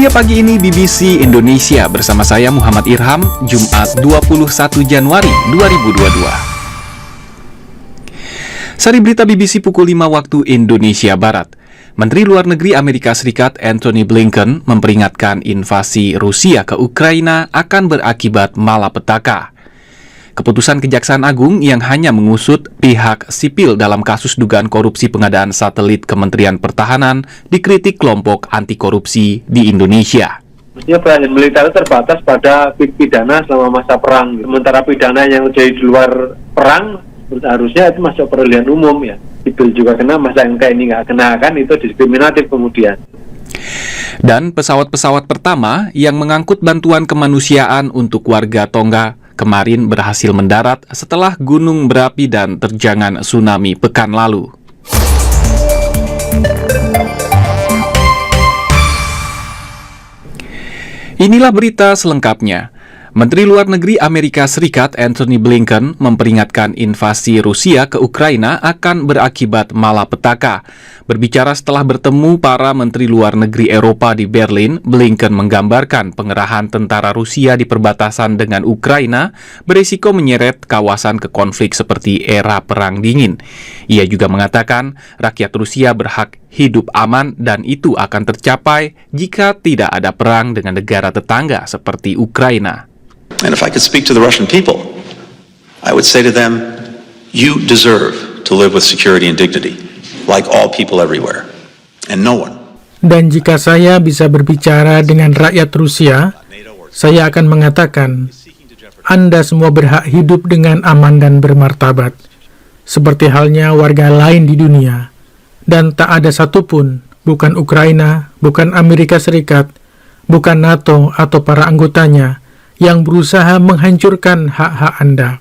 Media pagi ini BBC Indonesia bersama saya Muhammad Irham, Jumat 21 Januari 2022. Sari berita BBC pukul 5 waktu Indonesia Barat. Menteri Luar Negeri Amerika Serikat Antony Blinken memperingatkan invasi Rusia ke Ukraina akan berakibat malapetaka. Keputusan Kejaksaan Agung yang hanya mengusut pihak sipil dalam kasus dugaan korupsi pengadaan satelit Kementerian Pertahanan dikritik kelompok anti korupsi di Indonesia. Mestinya peradilan militer terbatas pada pidana selama masa perang. Sementara pidana yang terjadi di luar perang, harusnya itu masuk peradilan umum ya. Sipil juga kena, masa yang kayak ini nggak kena kan, itu diskriminatif kemudian. Dan pesawat-pesawat pertama yang mengangkut bantuan kemanusiaan untuk warga Tonga kemarin berhasil mendarat setelah gunung berapi dan terjangan tsunami pekan lalu. Inilah berita selengkapnya. Menteri Luar Negeri Amerika Serikat Antony Blinken memperingatkan invasi Rusia ke Ukraina akan berakibat malapetaka. Berbicara setelah bertemu para Menteri Luar Negeri Eropa di Berlin, Blinken menggambarkan pengerahan tentara Rusia di perbatasan dengan Ukraina berisiko menyeret kawasan ke konflik seperti era Perang Dingin. Ia juga mengatakan rakyat Rusia berhak hidup aman dan itu akan tercapai jika tidak ada perang dengan negara tetangga seperti Ukraina. And if I could speak to the Russian people, I would say to them, you deserve to live with security and dignity, like all people everywhere, and no one. Dan jika saya bisa berbicara dengan rakyat Rusia, saya akan mengatakan, Anda semua berhak hidup dengan aman dan bermartabat, seperti halnya warga lain di dunia, dan tak ada satupun, bukan Ukraina, bukan Amerika Serikat, bukan NATO atau para anggotanya, yang berusaha menghancurkan hak-hak Anda.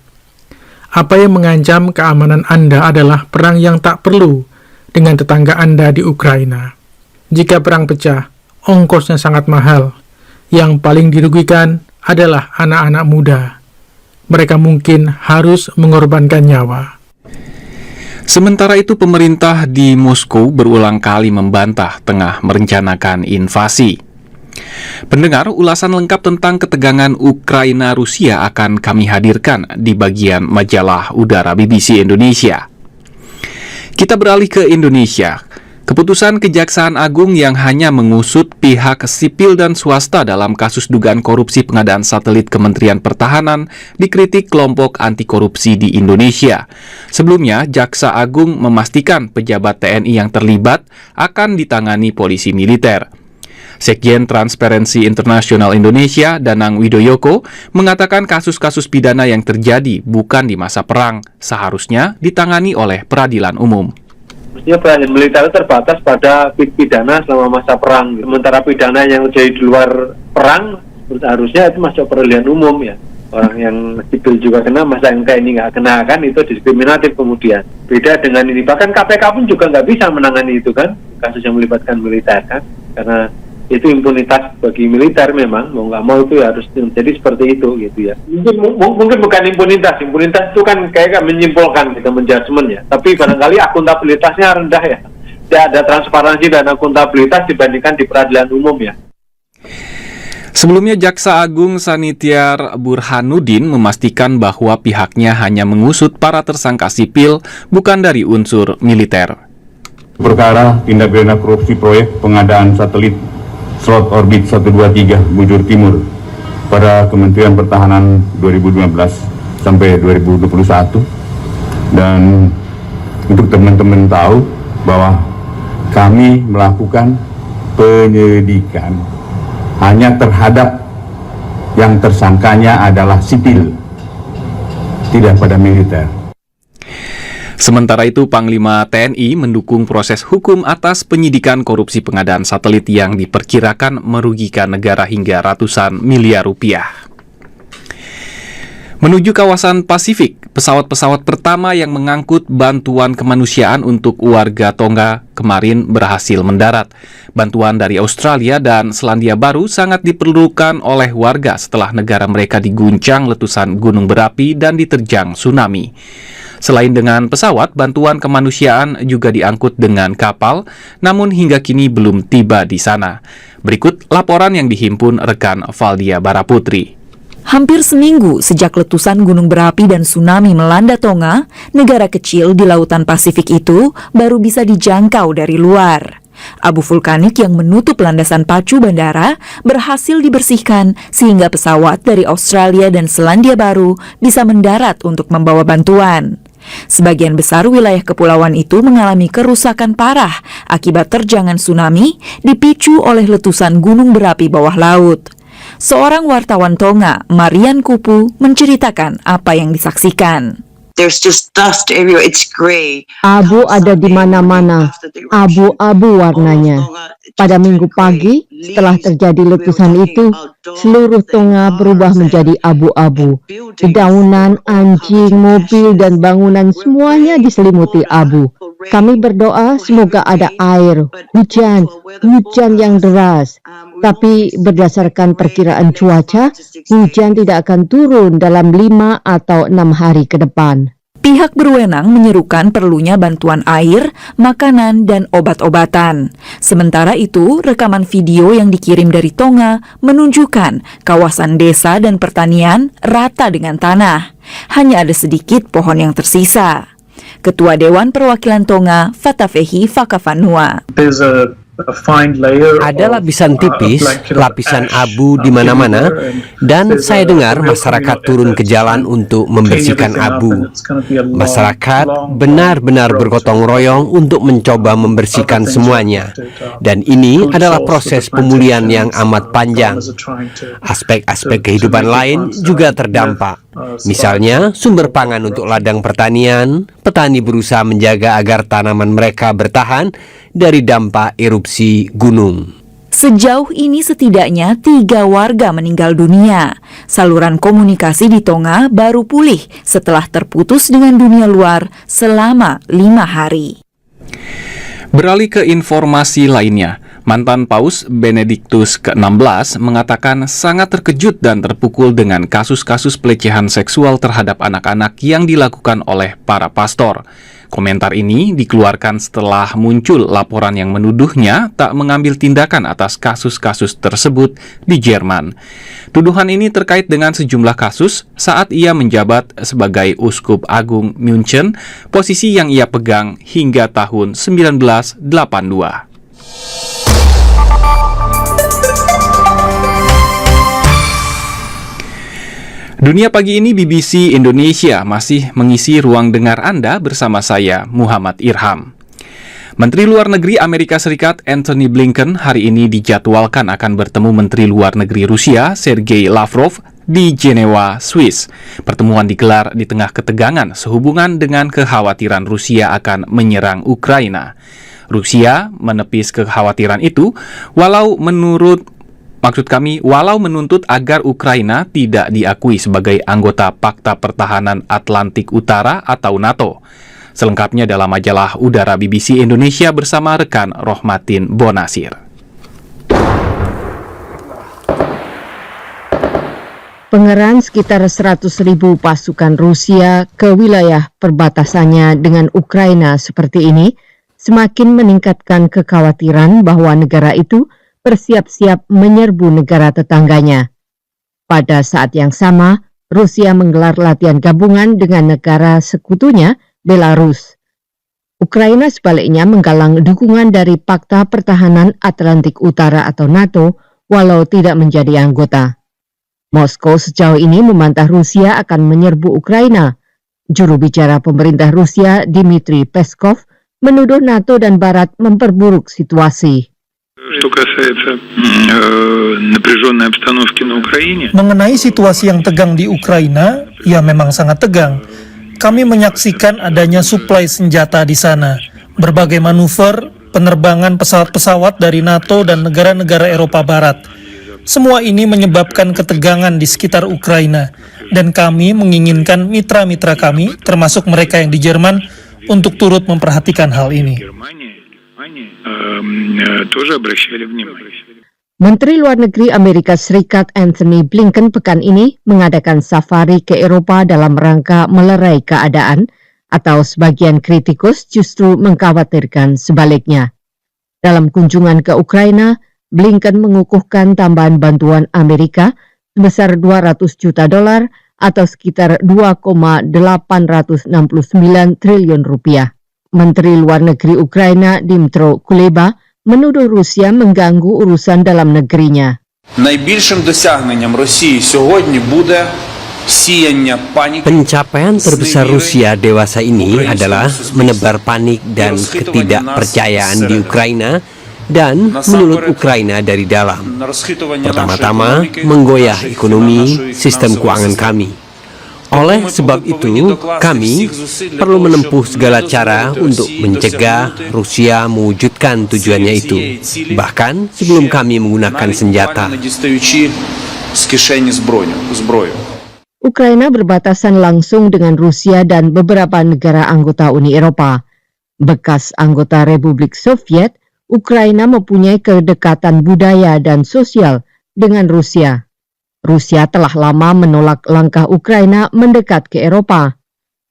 Apa yang mengancam keamanan Anda adalah perang yang tak perlu dengan tetangga Anda di Ukraina. Jika perang pecah, ongkosnya sangat mahal. Yang paling dirugikan adalah anak-anak muda. Mereka mungkin harus mengorbankan nyawa. Sementara itu, pemerintah di Moskow berulang kali membantah tengah merencanakan invasi. Pendengar, ulasan lengkap tentang ketegangan Ukraina-Rusia akan kami hadirkan di bagian majalah udara BBC Indonesia. Kita beralih ke Indonesia. Keputusan Kejaksaan Agung yang hanya mengusut pihak sipil dan swasta dalam kasus dugaan korupsi pengadaan satelit Kementerian Pertahanan dikritik kelompok anti korupsi di Indonesia. Sebelumnya, Jaksa Agung memastikan pejabat TNI yang terlibat akan ditangani polisi militer. Sekjen Transparency International Indonesia, Danang Widoyoko, mengatakan kasus-kasus pidana yang terjadi bukan di masa perang, seharusnya ditangani oleh peradilan umum. Mestinya peradilan militer terbatas pada pidana selama masa perang. Sementara pidana yang terjadi di luar perang, harusnya itu masuk peradilan umum ya. Orang yang sipil juga kena, masa yang kayak ini nggak kena kan, itu diskriminatif kemudian. Beda dengan ini, bahkan KPK pun juga nggak bisa menangani itu kan, kasus yang melibatkan militer kan, karena itu impunitas bagi militer memang, mau nggak mau itu harus jadi seperti itu gitu ya. Mungkin bukan impunitas itu kan kayak menyimpulkan kita menjudgment ya, tapi barangkali akuntabilitasnya rendah ya. Tidak ada transparansi dan akuntabilitas dibandingkan di peradilan umum ya. Sebelumnya, Jaksa Agung Sanitiar Burhanuddin memastikan bahwa pihaknya hanya mengusut para tersangka sipil, bukan dari unsur militer. Perkara tindak pidana korupsi proyek pengadaan satelit slot orbit 123 Bujur Timur pada Kementerian Pertahanan 2015 sampai 2021. Dan untuk teman-teman tahu bahwa kami melakukan penyelidikan hanya terhadap yang tersangkanya adalah sipil, tidak pada militer. Sementara itu, Panglima TNI mendukung proses hukum atas penyidikan korupsi pengadaan satelit yang diperkirakan merugikan negara hingga ratusan miliar rupiah. Menuju kawasan Pasifik, pesawat-pesawat pertama yang mengangkut bantuan kemanusiaan untuk warga Tonga kemarin berhasil mendarat. Bantuan dari Australia dan Selandia Baru sangat diperlukan oleh warga setelah negara mereka diguncang letusan gunung berapi dan diterjang tsunami. Selain dengan pesawat, bantuan kemanusiaan juga diangkut dengan kapal, namun hingga kini belum tiba di sana. Berikut laporan yang dihimpun rekan Valdia Baraputri. Hampir seminggu sejak letusan gunung berapi dan tsunami melanda Tonga, negara kecil di lautan Pasifik itu baru bisa dijangkau dari luar. Abu vulkanik yang menutup landasan pacu bandara berhasil dibersihkan sehingga pesawat dari Australia dan Selandia Baru bisa mendarat untuk membawa bantuan. Sebagian besar wilayah kepulauan itu mengalami kerusakan parah akibat terjangan tsunami dipicu oleh letusan gunung berapi bawah laut. Seorang wartawan Tonga, Marian Kupu, menceritakan apa yang disaksikan. There's just dust everywhere. It's gray. Abu ada di mana-mana, abu-abu warnanya. Pada minggu pagi, setelah terjadi letusan itu, seluruh Tonga berubah menjadi abu-abu. Dedaunan, anjing, mobil, dan bangunan semuanya diselimuti abu. Kami berdoa semoga ada air, hujan yang deras. Tapi berdasarkan perkiraan cuaca, hujan tidak akan turun dalam 5 atau 6 hari ke depan. Pihak berwenang menyerukan perlunya bantuan air, makanan, dan obat-obatan. Sementara itu, rekaman video yang dikirim dari Tonga menunjukkan kawasan desa dan pertanian rata dengan tanah. Hanya ada sedikit pohon yang tersisa. Ketua Dewan Perwakilan Tonga, Fatafehi Fakafanua. Ada lapisan tipis, lapisan abu di mana-mana, dan saya dengar masyarakat turun ke jalan untuk membersihkan abu. Masyarakat benar-benar bergotong royong untuk mencoba membersihkan semuanya. Dan ini adalah proses pemulihan yang amat panjang. Aspek-aspek kehidupan lain juga terdampak. Misalnya, sumber pangan untuk ladang pertanian, petani berusaha menjaga agar tanaman mereka bertahan dari dampak erupsi gunung. Sejauh ini setidaknya 3 warga meninggal dunia. Saluran komunikasi di Tonga baru pulih setelah terputus dengan dunia luar selama 5 hari. Beralih ke informasi lainnya, mantan Paus Benediktus ke-16 mengatakan sangat terkejut dan terpukul dengan kasus-kasus pelecehan seksual terhadap anak-anak yang dilakukan oleh para pastor. Komentar ini dikeluarkan setelah muncul laporan yang menuduhnya tak mengambil tindakan atas kasus-kasus tersebut di Jerman. Tuduhan ini terkait dengan sejumlah kasus saat ia menjabat sebagai Uskup Agung München, posisi yang ia pegang hingga tahun 1982. Dunia Pagi ini BBC Indonesia masih mengisi ruang dengar Anda bersama saya, Muhammad Irham. Menteri Luar Negeri Amerika Serikat Antony Blinken hari ini dijadwalkan akan bertemu Menteri Luar Negeri Rusia Sergei Lavrov di Jenewa, Swiss. Pertemuan digelar di tengah ketegangan sehubungan dengan kekhawatiran Rusia akan menyerang Ukraina. Rusia menepis kekhawatiran itu, walau menuntut agar Ukraina tidak diakui sebagai anggota Pakta Pertahanan Atlantik Utara atau NATO. Selengkapnya dalam majalah Udara BBC Indonesia bersama rekan Rohmatin Bonasir. Pengerahan sekitar 100.000 pasukan Rusia ke wilayah perbatasannya dengan Ukraina seperti ini semakin meningkatkan kekhawatiran bahwa negara itu bersiap-siap menyerbu negara tetangganya. Pada saat yang sama, Rusia menggelar latihan gabungan dengan negara sekutunya, Belarus. Ukraina sebaliknya menggalang dukungan dari Pakta Pertahanan Atlantik Utara atau NATO, walau tidak menjadi anggota. Moskow sejauh ini membantah Rusia akan menyerbu Ukraina. Juru bicara pemerintah Rusia, Dmitry Peskov, menuduh NATO dan Barat memperburuk situasi. Mengenai situasi yang tegang di Ukraina, ya memang sangat tegang. Kami menyaksikan adanya suplai senjata di sana, berbagai manuver, penerbangan pesawat-pesawat dari NATO dan negara-negara Eropa Barat. Semua ini menyebabkan ketegangan di sekitar Ukraina, dan kami menginginkan mitra-mitra kami, termasuk mereka yang di Jerman, untuk turut memperhatikan hal ini. Menteri Luar Negeri Amerika Serikat Antony Blinken pekan ini mengadakan safari ke Eropa dalam rangka melerai keadaan, atau sebagian kritikus justru mengkhawatirkan sebaliknya. Dalam kunjungan ke Ukraina, Blinken mengukuhkan tambahan bantuan Amerika sebesar $200 juta atau sekitar 2,869 triliun rupiah. Menteri Luar Negeri Ukraina Dmytro Kuleba menuduh Rusia mengganggu urusan dalam negerinya. Найбільшим досягненням Росії сьогодні буде сіяння паніки. Pencapaian terbesar Rusia dewasa ini adalah menebar panik dan ketidakpercayaan di Ukraina dan menyulut Ukraina dari dalam. Pertama-tama, menggoyah ekonomi, sistem keuangan kami. Oleh sebab itu, kami perlu menempuh segala cara untuk mencegah Rusia mewujudkan tujuannya itu, bahkan sebelum kami menggunakan senjata. Ukraina berbatasan langsung dengan Rusia dan beberapa negara anggota Uni Eropa. Bekas anggota Republik Soviet, Ukraina mempunyai kedekatan budaya dan sosial dengan Rusia. Rusia telah lama menolak langkah Ukraina mendekat ke Eropa.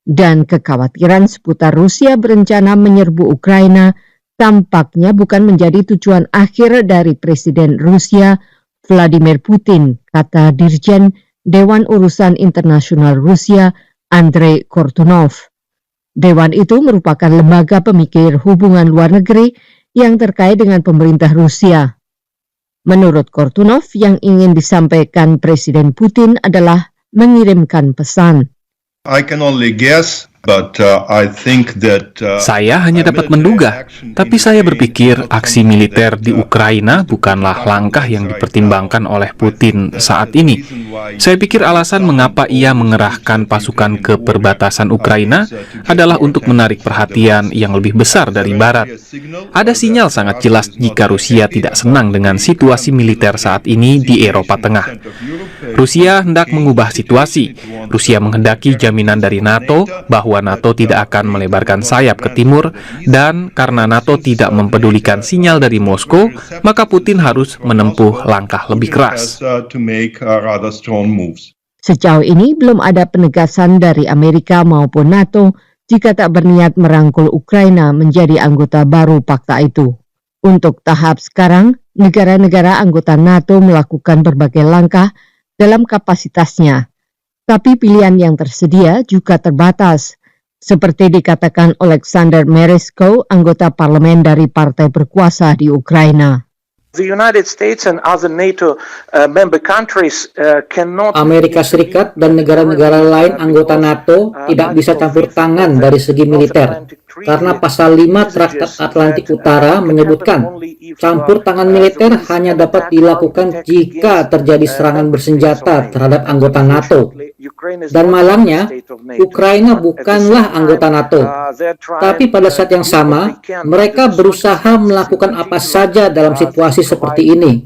Dan kekhawatiran seputar Rusia berencana menyerbu Ukraina tampaknya bukan menjadi tujuan akhir dari Presiden Rusia Vladimir Putin, kata Dirjen Dewan Urusan Internasional Rusia Andrei Kortunov. Dewan itu merupakan lembaga pemikir hubungan luar negeri yang terkait dengan pemerintah Rusia. Menurut Kortunov, yang ingin disampaikan Presiden Putin adalah mengirimkan pesan. I can only guess, but I think that Saya hanya dapat menduga, tapi saya berpikir aksi militer di Ukraina bukanlah langkah yang dipertimbangkan oleh Putin saat ini. Saya pikir alasan mengapa ia mengerahkan pasukan ke perbatasan Ukraina adalah untuk menarik perhatian yang lebih besar dari Barat. Ada sinyal sangat jelas jika Rusia tidak senang dengan situasi militer saat ini di Eropa Tengah. Rusia hendak mengubah situasi. Rusia menghendaki jaminan dari NATO bahwa NATO tidak akan melebarkan sayap ke timur, dan karena NATO tidak mempedulikan sinyal dari Moskow, maka Putin harus menempuh langkah lebih keras. Sejauh ini belum ada penegasan dari Amerika maupun NATO jika tak berniat merangkul Ukraina menjadi anggota baru pakta itu. Untuk tahap sekarang, negara-negara anggota NATO melakukan berbagai langkah dalam kapasitasnya, tapi pilihan yang tersedia juga terbatas. Seperti dikatakan Alexander Merezhko, anggota parlemen dari partai berkuasa di Ukraina. Amerika Serikat dan negara-negara lain anggota NATO tidak bisa campur tangan dari segi militer, karena pasal 5 Traktat Atlantik Utara menyebutkan campur tangan militer hanya dapat dilakukan jika terjadi serangan bersenjata terhadap anggota NATO. Dan malangnya, Ukraina bukanlah anggota NATO, tapi pada saat yang sama, mereka berusaha melakukan apa saja dalam situasi seperti ini,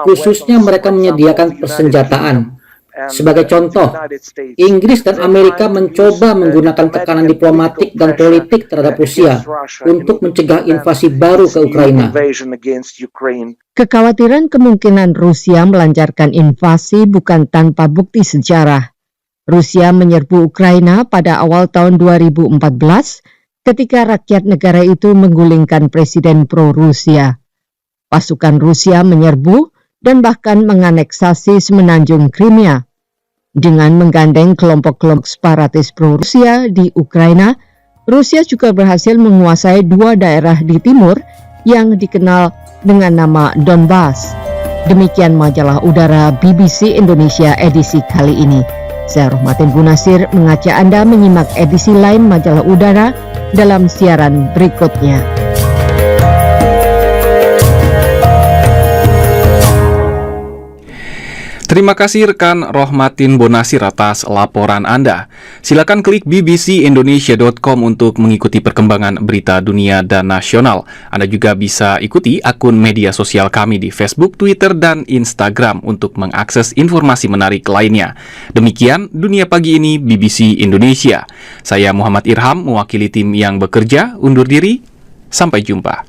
khususnya mereka menyediakan persenjataan. Sebagai contoh, Inggris dan Amerika mencoba menggunakan tekanan diplomatik dan politik terhadap Rusia untuk mencegah invasi baru ke Ukraina. Kekhawatiran kemungkinan Rusia melancarkan invasi bukan tanpa bukti sejarah. Rusia menyerbu Ukraina pada awal tahun 2014 ketika rakyat negara itu menggulingkan presiden pro-Rusia. Pasukan Rusia menyerbu dan bahkan menganeksasi semenanjung Crimea. Dengan menggandeng kelompok-kelompok separatis pro-Rusia di Ukraina, Rusia juga berhasil menguasai 2 daerah di timur yang dikenal dengan nama Donbas. Demikian majalah udara BBC Indonesia edisi kali ini. Saya Rohmatin Bunasir mengajak Anda menyimak edisi lain majalah udara dalam siaran berikutnya. Terima kasih rekan Rohmatin Bonasir atas laporan Anda. Silakan klik bbcindonesia.com untuk mengikuti perkembangan berita dunia dan nasional. Anda juga bisa ikuti akun media sosial kami di Facebook, Twitter, dan Instagram untuk mengakses informasi menarik lainnya. Demikian Dunia Pagi ini BBC Indonesia. Saya Muhammad Irham mewakili tim yang bekerja, undur diri. Sampai jumpa.